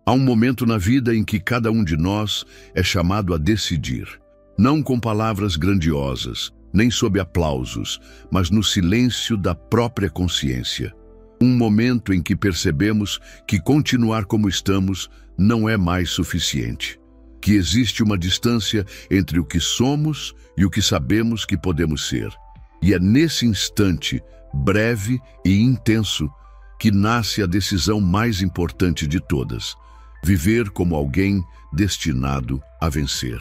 Há um momento na vida em que cada um de nós é chamado a decidir, não com palavras grandiosas, nem sob aplausos, mas no silêncio da própria consciência. Um momento em que percebemos que continuar como estamos não é mais suficiente, que existe uma distância entre o que somos e o que sabemos que podemos ser. E é nesse instante, breve e intenso, que nasce a decisão mais importante de todas: viver como alguém destinado a vencer.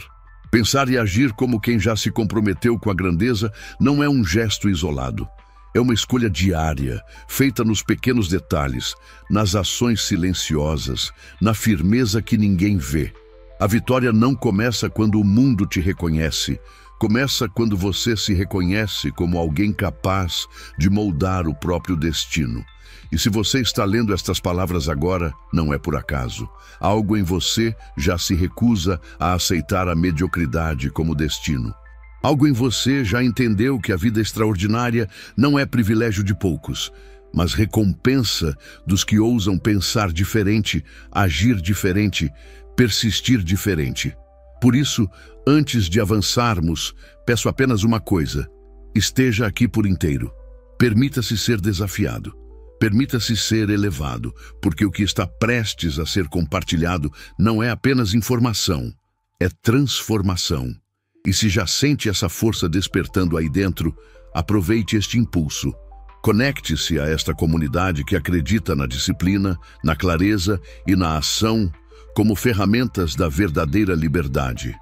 Pensar e agir como quem já se comprometeu com a grandeza não é um gesto isolado. É uma escolha diária, feita nos pequenos detalhes, nas ações silenciosas, na firmeza que ninguém vê. A vitória não começa quando o mundo te reconhece. Começa quando você se reconhece como alguém capaz de moldar o próprio destino. E se você está lendo estas palavras agora, não é por acaso. Algo em você já se recusa a aceitar a mediocridade como destino. Algo em você já entendeu que a vida extraordinária não é privilégio de poucos, mas recompensa dos que ousam pensar diferente, agir diferente, persistir diferente. Por isso, antes de avançarmos, peço apenas uma coisa: esteja aqui por inteiro. Permita-se ser desafiado. Permita-se ser elevado, porque o que está prestes a ser compartilhado não é apenas informação, é transformação. E se já sente essa força despertando aí dentro, aproveite este impulso. Conecte-se a esta comunidade que acredita na disciplina, na clareza e na ação como ferramentas da verdadeira liberdade.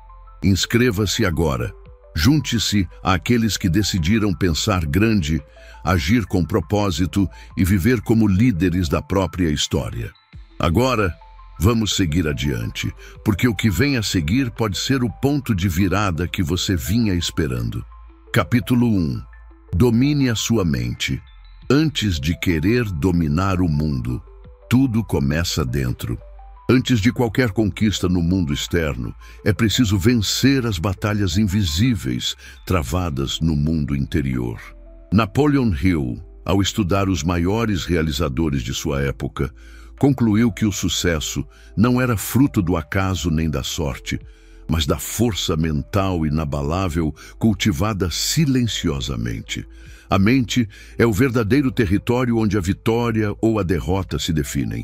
Inscreva-se agora. Junte-se àqueles que decidiram pensar grande, agir com propósito e viver como líderes da própria história. Agora, vamos seguir adiante, porque o que vem a seguir pode ser o ponto de virada que você vinha esperando. Capítulo 1. Domine a sua mente. Antes de querer dominar o mundo, tudo começa dentro. Antes de qualquer conquista no mundo externo, é preciso vencer as batalhas invisíveis travadas no mundo interior. Napoleon Hill, ao estudar os maiores realizadores de sua época, concluiu que o sucesso não era fruto do acaso nem da sorte, mas da força mental inabalável cultivada silenciosamente. A mente é o verdadeiro território onde a vitória ou a derrota se definem.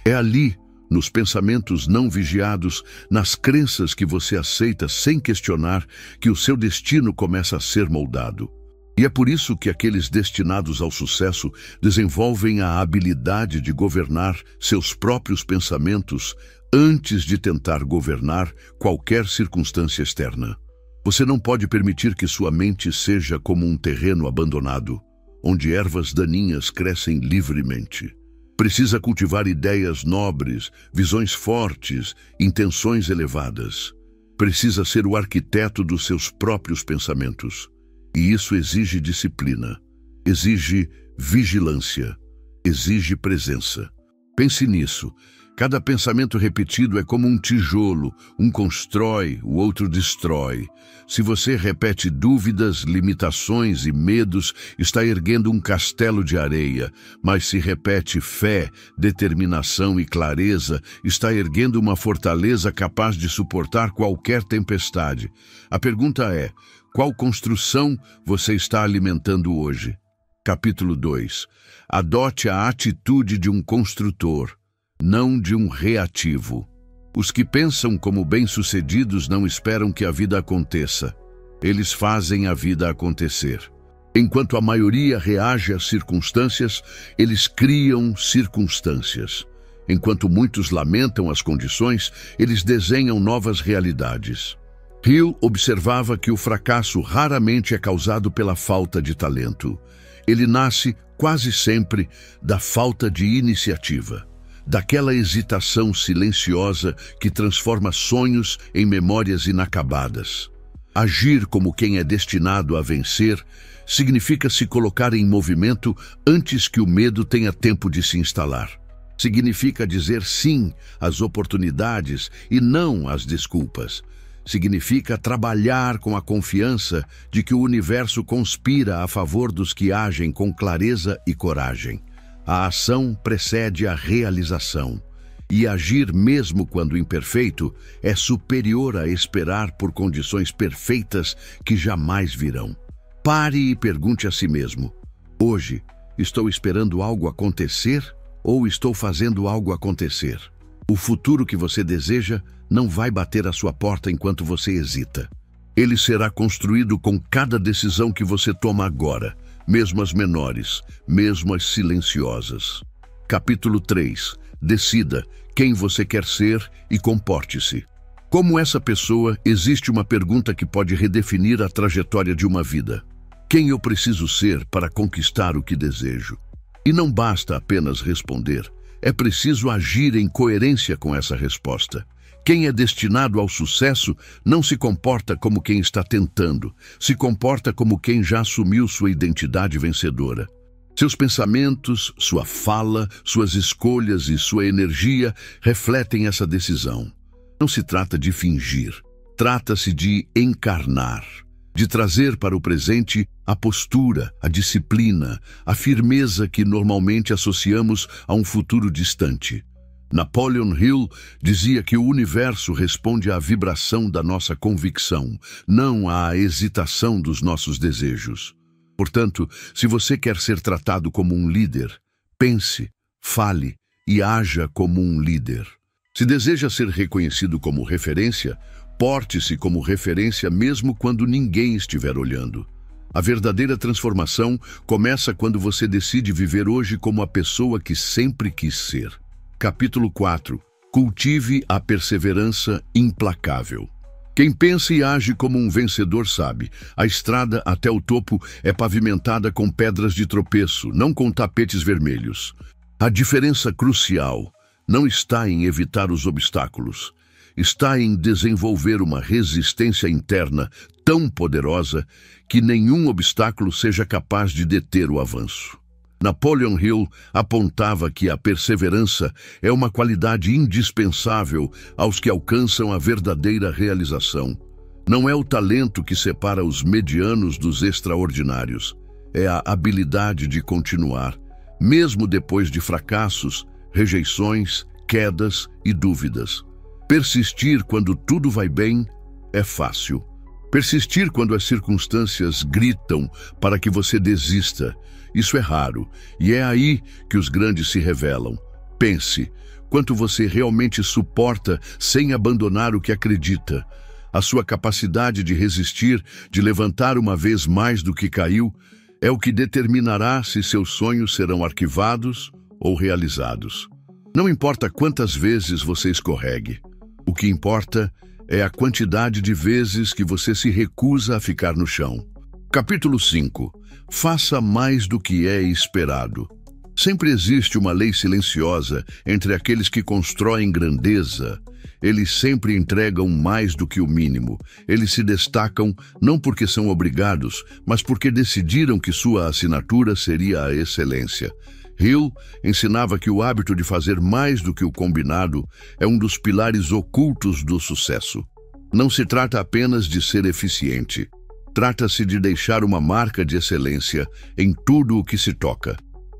É ali, nos pensamentos não vigiados, nas crenças que você aceita sem questionar, que o seu destino começa a ser moldado. E é por isso que aqueles destinados ao sucesso desenvolvem a habilidade de governar seus próprios pensamentos antes de tentar governar qualquer circunstância externa. Você não pode permitir que sua mente seja como um terreno abandonado, onde ervas daninhas crescem livremente. Precisa cultivar ideias nobres, visões fortes, intenções elevadas. Precisa ser o arquiteto dos seus próprios pensamentos. E isso exige disciplina, exige vigilância, exige presença. Pense nisso. Cada pensamento repetido é como um tijolo, um constrói, o outro destrói. Se você repete dúvidas, limitações e medos, está erguendo um castelo de areia. Mas se repete fé, determinação e clareza, está erguendo uma fortaleza capaz de suportar qualquer tempestade. A pergunta é: qual construção você está alimentando hoje? Capítulo 2. Adote a atitude de um construtor, não de um reativo. Os que pensam como bem-sucedidos não esperam que a vida aconteça. Eles fazem a vida acontecer. Enquanto a maioria reage às circunstâncias, eles criam circunstâncias. Enquanto muitos lamentam as condições, eles desenham novas realidades. Hill observava que o fracasso raramente é causado pela falta de talento. Ele nasce, quase sempre, da falta de iniciativa. Daquela hesitação silenciosa que transforma sonhos em memórias inacabadas. Agir como quem é destinado a vencer significa se colocar em movimento antes que o medo tenha tempo de se instalar. Significa dizer sim às oportunidades e não às desculpas. Significa trabalhar com a confiança de que o universo conspira a favor dos que agem com clareza e coragem. A ação precede a realização. e agir mesmo quando imperfeito é superior a esperar por condições perfeitas que jamais virão. Pare e pergunte a si mesmo: hoje, estou esperando algo acontecer ou estou fazendo algo acontecer? O futuro que você deseja não vai bater à sua porta enquanto você hesita. Ele será construído com cada decisão que você toma agora, mesmo as menores, mesmo as silenciosas. Capítulo 3. Decida quem você quer ser e comporte-se. Como essa pessoa, existe uma pergunta que pode redefinir a trajetória de uma vida. Quem eu preciso ser para conquistar o que desejo? E não basta apenas responder, é preciso agir em coerência com essa resposta. Quem é destinado ao sucesso não se comporta como quem está tentando, se comporta como quem já assumiu sua identidade vencedora. Seus pensamentos, sua fala, suas escolhas e sua energia refletem essa decisão. Não se trata de fingir, trata-se de encarnar, de trazer para o presente a postura, a disciplina, a firmeza que normalmente associamos a um futuro distante. Napoleon Hill dizia que o universo responde à vibração da nossa convicção, não à hesitação dos nossos desejos. Portanto, se você quer ser tratado como um líder, pense, fale e haja como um líder. Se deseja ser reconhecido como referência, porte-se como referência mesmo quando ninguém estiver olhando. A verdadeira transformação começa quando você decide viver hoje como a pessoa que sempre quis ser. Capítulo 4. Cultive a perseverança implacável. Quem pensa e age como um vencedor sabe, a estrada até o topo é pavimentada com pedras de tropeço, não com tapetes vermelhos. A diferença crucial não está em evitar os obstáculos, está em desenvolver uma resistência interna tão poderosa que nenhum obstáculo seja capaz de deter o avanço. Napoleon Hill apontava que a perseverança é uma qualidade indispensável aos que alcançam a verdadeira realização. Não é o talento que separa os medianos dos extraordinários, é a habilidade de continuar, mesmo depois de fracassos, rejeições, quedas e dúvidas. Persistir quando tudo vai bem é fácil. Persistir quando as circunstâncias gritam para que você desista, isso é raro, e é aí que os grandes se revelam. Pense, quanto você realmente suporta sem abandonar o que acredita. A sua capacidade de resistir, de levantar uma vez mais do que caiu, é o que determinará se seus sonhos serão arquivados ou realizados. Não importa quantas vezes você escorregue, o que importa é a quantidade de vezes que você se recusa a ficar no chão. Capítulo 5. Faça mais do que é esperado. Sempre existe uma lei silenciosa entre aqueles que constroem grandeza. Eles sempre entregam mais do que o mínimo. Eles se destacam não porque são obrigados, mas porque decidiram que sua assinatura seria a excelência. Hill ensinava que o hábito de fazer mais do que o combinado é um dos pilares ocultos do sucesso. Não se trata apenas de ser eficiente. Trata-se de deixar uma marca de excelência em tudo o que se toca.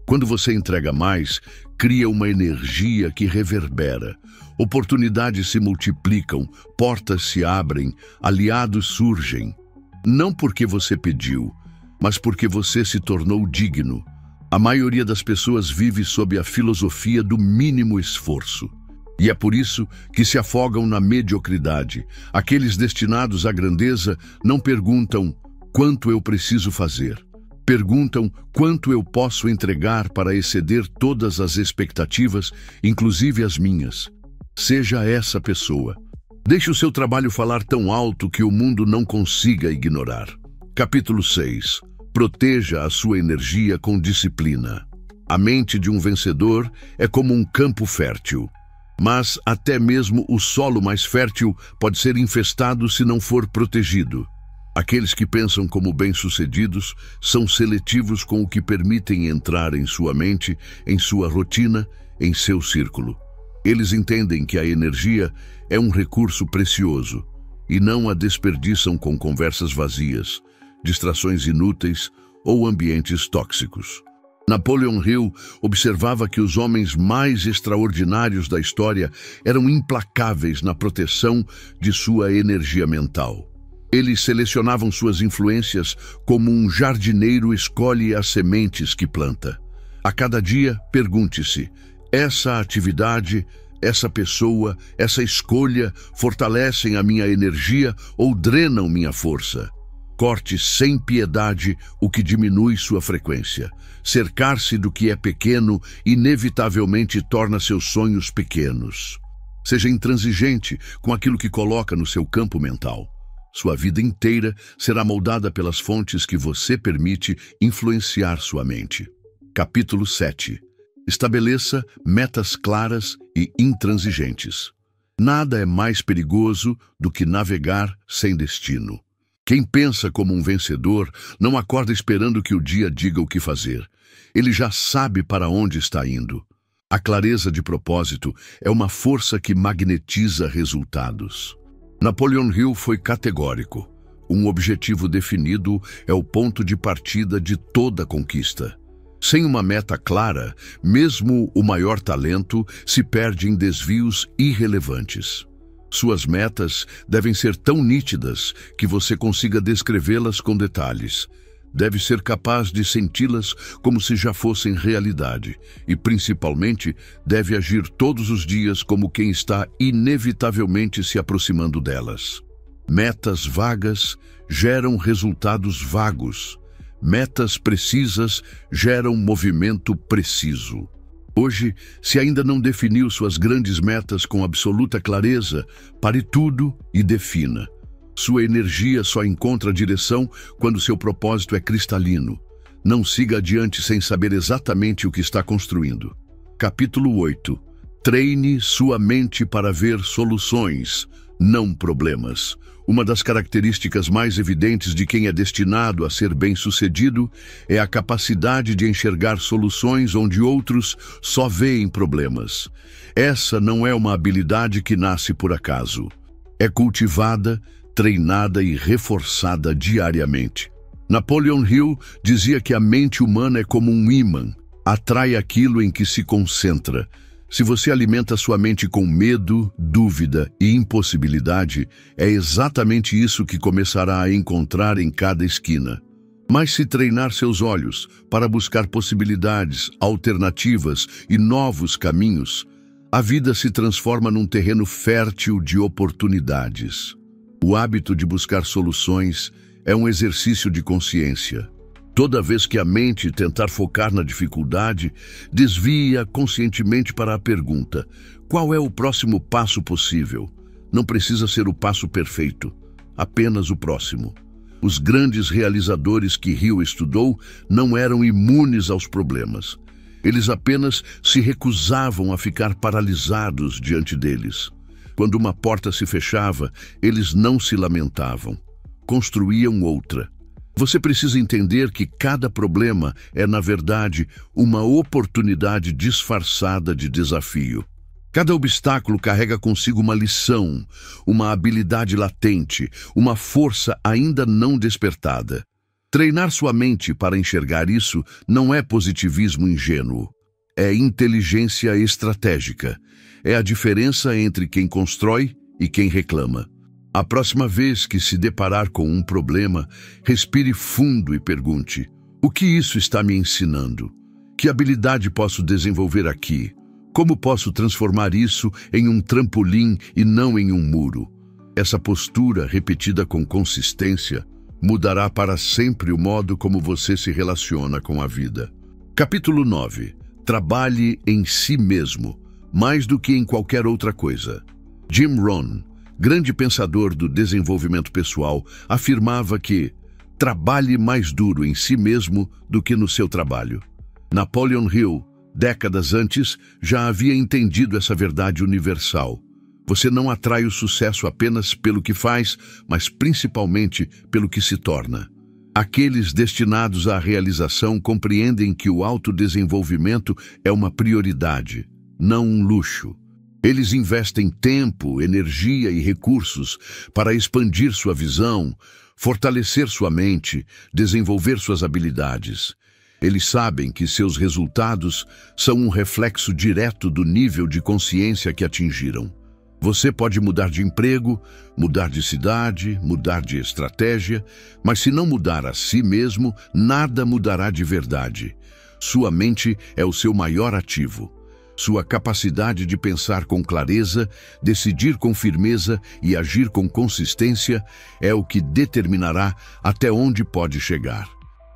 Quando você entrega mais, cria uma energia que reverbera. Oportunidades se multiplicam, portas se abrem, aliados surgem. Não porque você pediu, mas porque você se tornou digno. A maioria das pessoas vive sob a filosofia do mínimo esforço. E é por isso que se afogam na mediocridade. Aqueles destinados à grandeza não perguntam quanto eu preciso fazer. Perguntam quanto eu posso entregar para exceder todas as expectativas, inclusive as minhas. Seja essa pessoa. Deixe o seu trabalho falar tão alto que o mundo não consiga ignorar. Capítulo 6. Proteja a sua energia com disciplina. A mente de um vencedor é como um campo fértil. Mas até mesmo o solo mais fértil pode ser infestado se não for protegido. Aqueles que pensam como bem-sucedidos são seletivos com o que permitem entrar em sua mente, em sua rotina, em seu círculo. Eles entendem que a energia é um recurso precioso e não a desperdiçam com conversas vazias, distrações inúteis ou ambientes tóxicos. Napoleon Hill observava que os homens mais extraordinários da história eram implacáveis na proteção de sua energia mental. Eles selecionavam suas influências como um jardineiro escolhe as sementes que planta. A cada dia, pergunte-se: essa atividade, essa pessoa, essa escolha fortalecem a minha energia ou drenam minha força? Corte sem piedade o que diminui sua frequência. Cercar-se do que é pequeno inevitavelmente torna seus sonhos pequenos. Seja intransigente com aquilo que coloca no seu campo mental. Sua vida inteira será moldada pelas fontes que você permite influenciar sua mente. Capítulo 7. Estabeleça metas claras e intransigentes. Nada é mais perigoso do que navegar sem destino. Quem pensa como um vencedor não acorda esperando que o dia diga o que fazer. Ele já sabe para onde está indo. A clareza de propósito é uma força que magnetiza resultados. Napoleon Hill foi categórico. Um objetivo definido é o ponto de partida de toda conquista. Sem uma meta clara, mesmo o maior talento se perde em desvios irrelevantes. Suas metas devem ser tão nítidas que você consiga descrevê-las com detalhes. Deve ser capaz de senti-las como se já fossem realidade e, principalmente, deve agir todos os dias como quem está inevitavelmente se aproximando delas. Metas vagas geram resultados vagos. Metas precisas geram movimento preciso. Hoje, se ainda não definiu suas grandes metas com absoluta clareza, pare tudo e defina. Sua energia só encontra direção quando seu propósito é cristalino. Não siga adiante sem saber exatamente o que está construindo. Capítulo 8. Treine sua mente para ver soluções, não problemas. Uma das características mais evidentes de quem é destinado a ser bem-sucedido é a capacidade de enxergar soluções onde outros só veem problemas. Essa não é uma habilidade que nasce por acaso. É cultivada, treinada e reforçada diariamente. Napoleon Hill dizia que a mente humana é como um ímã, atrai aquilo em que se concentra. Se você alimenta sua mente com medo, dúvida e impossibilidade, é exatamente isso que começará a encontrar em cada esquina. Mas se treinar seus olhos para buscar possibilidades, alternativas e novos caminhos, a vida se transforma num terreno fértil de oportunidades. O hábito de buscar soluções é um exercício de consciência. Toda vez que a mente tentar focar na dificuldade, desvia conscientemente para a pergunta: qual é o próximo passo possível? Não precisa ser o passo perfeito, apenas o próximo. Os grandes realizadores que Hill estudou não eram imunes aos problemas. Eles apenas se recusavam a ficar paralisados diante deles. Quando uma porta se fechava, eles não se lamentavam. Construíam outra. Você precisa entender que cada problema é, na verdade, uma oportunidade disfarçada de desafio. Cada obstáculo carrega consigo uma lição, uma habilidade latente, uma força ainda não despertada. Treinar sua mente para enxergar isso não é positivismo ingênuo. É inteligência estratégica. É a diferença entre quem constrói e quem reclama. A próxima vez que se deparar com um problema, respire fundo e pergunte: o que isso está me ensinando? Que habilidade posso desenvolver aqui? Como posso transformar isso em um trampolim e não em um muro? Essa postura, repetida com consistência, mudará para sempre o modo como você se relaciona com a vida. Capítulo 9. Trabalhe em si mesmo, mais do que em qualquer outra coisa. Jim Rohn, grande pensador do desenvolvimento pessoal, afirmava que trabalhe mais duro em si mesmo do que no seu trabalho. Napoleon Hill, décadas antes, já havia entendido essa verdade universal. Você não atrai o sucesso apenas pelo que faz, mas principalmente pelo que se torna. Aqueles destinados à realização compreendem que o autodesenvolvimento é uma prioridade, não um luxo. Eles investem tempo, energia e recursos para expandir sua visão, fortalecer sua mente, desenvolver suas habilidades. Eles sabem que seus resultados são um reflexo direto do nível de consciência que atingiram. Você pode mudar de emprego, mudar de cidade, mudar de estratégia, mas se não mudar a si mesmo, nada mudará de verdade. Sua mente é o seu maior ativo. Sua capacidade de pensar com clareza, decidir com firmeza e agir com consistência é o que determinará até onde pode chegar.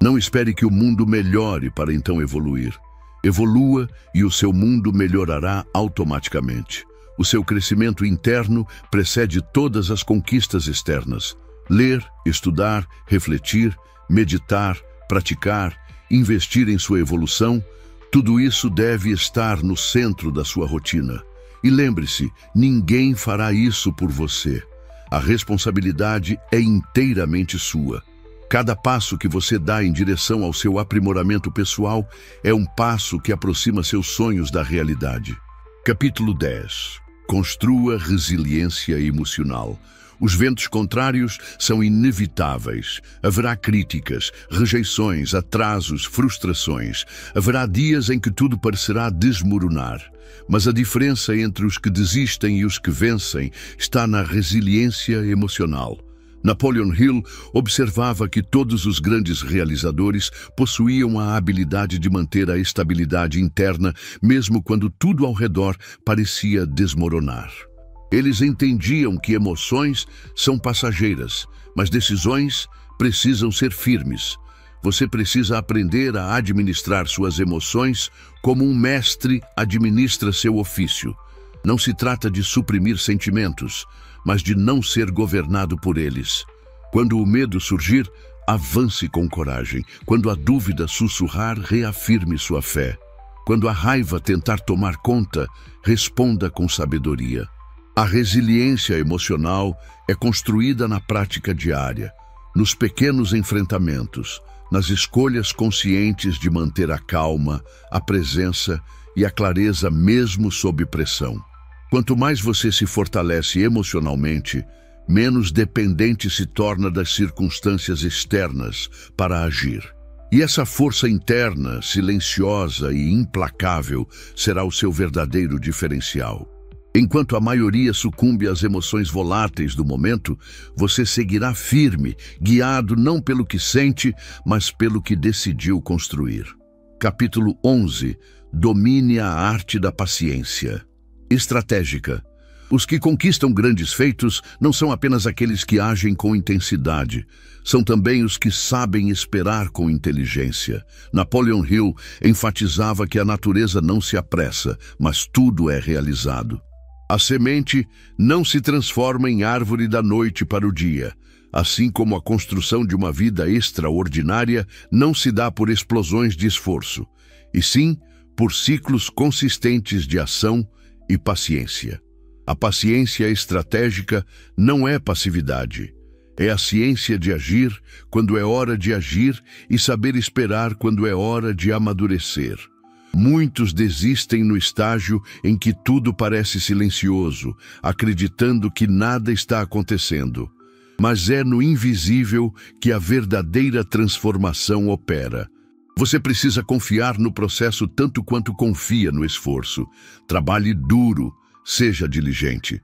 Não espere que o mundo melhore para então evoluir. Evolua e o seu mundo melhorará automaticamente. O seu crescimento interno precede todas as conquistas externas. Ler, estudar, refletir, meditar, praticar, investir em sua evolução, tudo isso deve estar no centro da sua rotina. E lembre-se, ninguém fará isso por você. A responsabilidade é inteiramente sua. Cada passo que você dá em direção ao seu aprimoramento pessoal é um passo que aproxima seus sonhos da realidade. Capítulo 10. Construa resiliência emocional. Os ventos contrários são inevitáveis. Haverá críticas, rejeições, atrasos, frustrações. Haverá dias em que tudo parecerá desmoronar. Mas a diferença entre os que desistem e os que vencem está na resiliência emocional. Napoleon Hill observava que todos os grandes realizadores possuíam a habilidade de manter a estabilidade interna, mesmo quando tudo ao redor parecia desmoronar. Eles entendiam que emoções são passageiras, mas decisões precisam ser firmes. Você precisa aprender a administrar suas emoções como um mestre administra seu ofício. Não se trata de suprimir sentimentos, mas de não ser governado por eles. Quando o medo surgir, avance com coragem. Quando a dúvida sussurrar, reafirme sua fé. Quando a raiva tentar tomar conta, responda com sabedoria. A resiliência emocional é construída na prática diária, nos pequenos enfrentamentos, nas escolhas conscientes de manter a calma, a presença e a clareza mesmo sob pressão. Quanto mais você se fortalece emocionalmente, menos dependente se torna das circunstâncias externas para agir. E essa força interna, silenciosa e implacável, será o seu verdadeiro diferencial. Enquanto a maioria sucumbe às emoções voláteis do momento, você seguirá firme, guiado não pelo que sente, mas pelo que decidiu construir. Capítulo 11. Domine a arte da paciência. Estratégica. Os que conquistam grandes feitos não são apenas aqueles que agem com intensidade, são também os que sabem esperar com inteligência. Napoleon Hill enfatizava que a natureza não se apressa, mas tudo é realizado. A semente não se transforma em árvore da noite para o dia, assim como a construção de uma vida extraordinária não se dá por explosões de esforço, e sim por ciclos consistentes de ação e paciência. A paciência estratégica não é passividade. É a ciência de agir quando é hora de agir e saber esperar quando é hora de amadurecer. Muitos desistem no estágio em que tudo parece silencioso, acreditando que nada está acontecendo. Mas é no invisível que a verdadeira transformação opera. Você precisa confiar no processo tanto quanto confia no esforço. Trabalhe duro, seja diligente.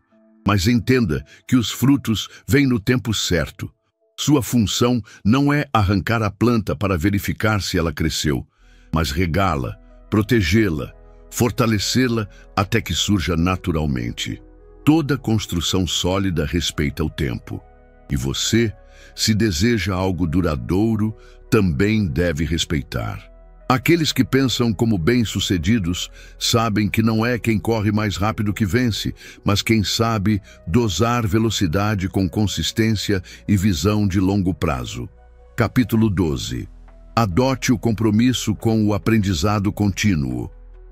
Mas entenda que os frutos vêm no tempo certo. Sua função não é arrancar a planta para verificar se ela cresceu, mas regá-la, protegê-la, fortalecê-la até que surja naturalmente. Toda construção sólida respeita o tempo. E você, se deseja algo duradouro, também deve respeitar. Aqueles que pensam como bem-sucedidos sabem que não é quem corre mais rápido que vence, mas quem sabe dosar velocidade com consistência e visão de longo prazo. Capítulo 12. Adote o compromisso com o aprendizado contínuo.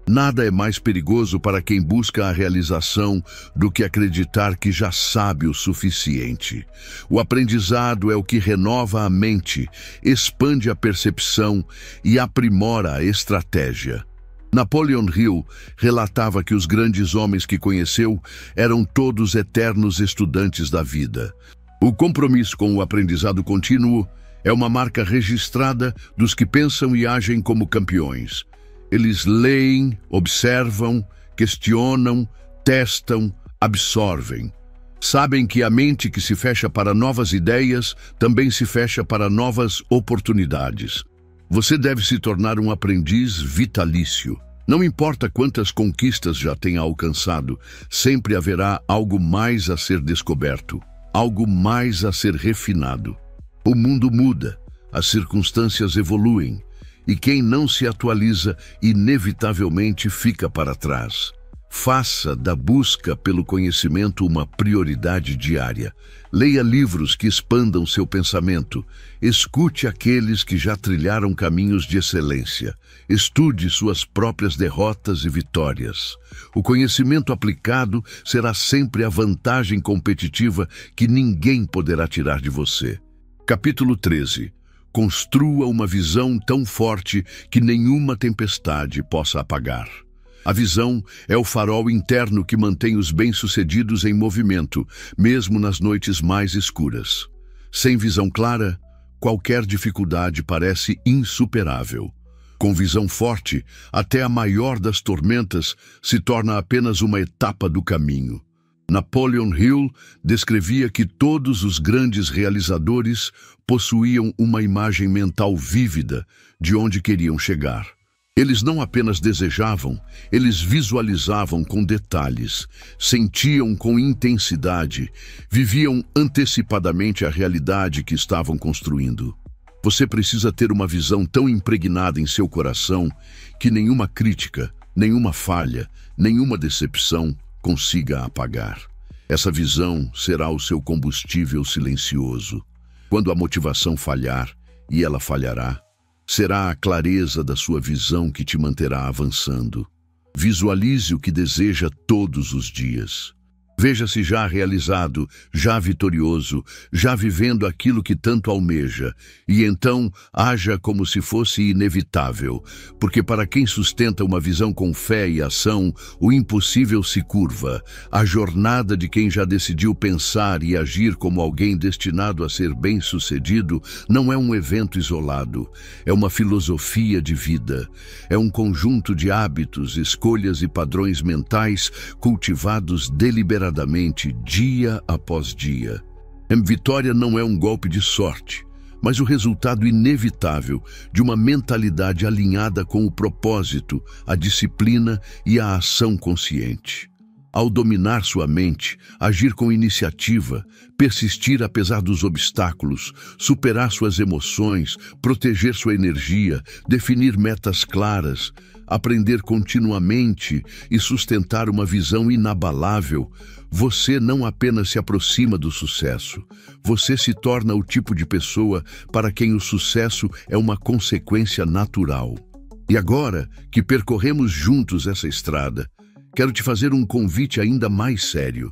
Nada é mais perigoso para quem busca a realização do que acreditar que já sabe o suficiente. O aprendizado é o que renova a mente, expande a percepção e aprimora a estratégia. Napoleon Hill relatava que os grandes homens que conheceu eram todos eternos estudantes da vida. O compromisso com o aprendizado contínuo É uma marca registrada dos que pensam e agem como campeões. Eles leem, observam, questionam, testam, absorvem. Sabem que a mente que se fecha para novas ideias também se fecha para novas oportunidades. Você deve se tornar um aprendiz vitalício. Não importa quantas conquistas já tenha alcançado, sempre haverá algo mais a ser descoberto, algo mais a ser refinado. O mundo muda, as circunstâncias evoluem, e quem não se atualiza inevitavelmente fica para trás. Faça da busca pelo conhecimento uma prioridade diária. Leia livros que expandam seu pensamento. Escute aqueles que já trilharam caminhos de excelência. Estude suas próprias derrotas e vitórias. O conhecimento aplicado será sempre a vantagem competitiva que ninguém poderá tirar de você. Capítulo 13. Construa uma visão tão forte que nenhuma tempestade possa apagar. A visão é o farol interno que mantém os bem-sucedidos em movimento, mesmo nas noites mais escuras. Sem visão clara, qualquer dificuldade parece insuperável. Com visão forte, até a maior das tormentas se torna apenas uma etapa do caminho. Napoleon Hill descrevia que todos os grandes realizadores possuíam uma imagem mental vívida de onde queriam chegar. Eles não apenas desejavam, eles visualizavam com detalhes, sentiam com intensidade, viviam antecipadamente a realidade que estavam construindo. Você precisa ter uma visão tão impregnada em seu coração que nenhuma crítica, nenhuma falha, nenhuma decepção consiga apagar. Essa visão será o seu combustível silencioso. Quando a motivação falhar, e ela falhará, será a clareza da sua visão que te manterá avançando. Visualize o que deseja todos os dias. Veja-se já realizado, já vitorioso, já vivendo aquilo que tanto almeja, e então haja como se fosse inevitável, porque para quem sustenta uma visão com fé e ação, o impossível se curva. A jornada de quem já decidiu pensar e agir como alguém destinado a ser bem-sucedido não é um evento isolado, é uma filosofia de vida, é um conjunto de hábitos, escolhas e padrões mentais cultivados deliberadamente, dia após dia. A vitória não é um golpe de sorte, mas o resultado inevitável de uma mentalidade alinhada com o propósito, a disciplina e a ação consciente. Ao dominar sua mente, agir com iniciativa, persistir apesar dos obstáculos, superar suas emoções, proteger sua energia, definir metas claras, aprender continuamente e sustentar uma visão inabalável, você não apenas se aproxima do sucesso, você se torna o tipo de pessoa para quem o sucesso é uma consequência natural. E agora que percorremos juntos essa estrada, quero te fazer um convite ainda mais sério.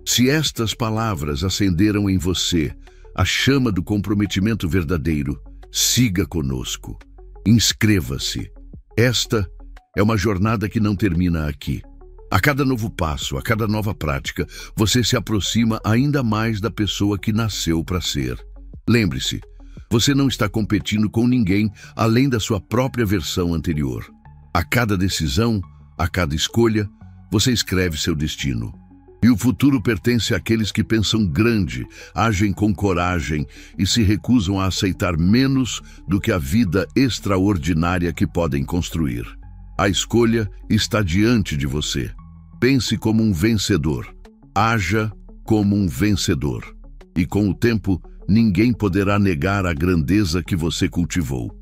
Se estas palavras acenderam em você a chama do comprometimento verdadeiro, siga conosco. Inscreva-se. Esta é uma jornada que não termina aqui. A cada novo passo, a cada nova prática, você se aproxima ainda mais da pessoa que nasceu para ser. Lembre-se, você não está competindo com ninguém além da sua própria versão anterior. A cada decisão, a cada escolha, você escreve seu destino. E o futuro pertence àqueles que pensam grande, agem com coragem e se recusam a aceitar menos do que a vida extraordinária que podem construir. A escolha está diante de você. Pense como um vencedor. Haja como um vencedor. E com o tempo, ninguém poderá negar a grandeza que você cultivou.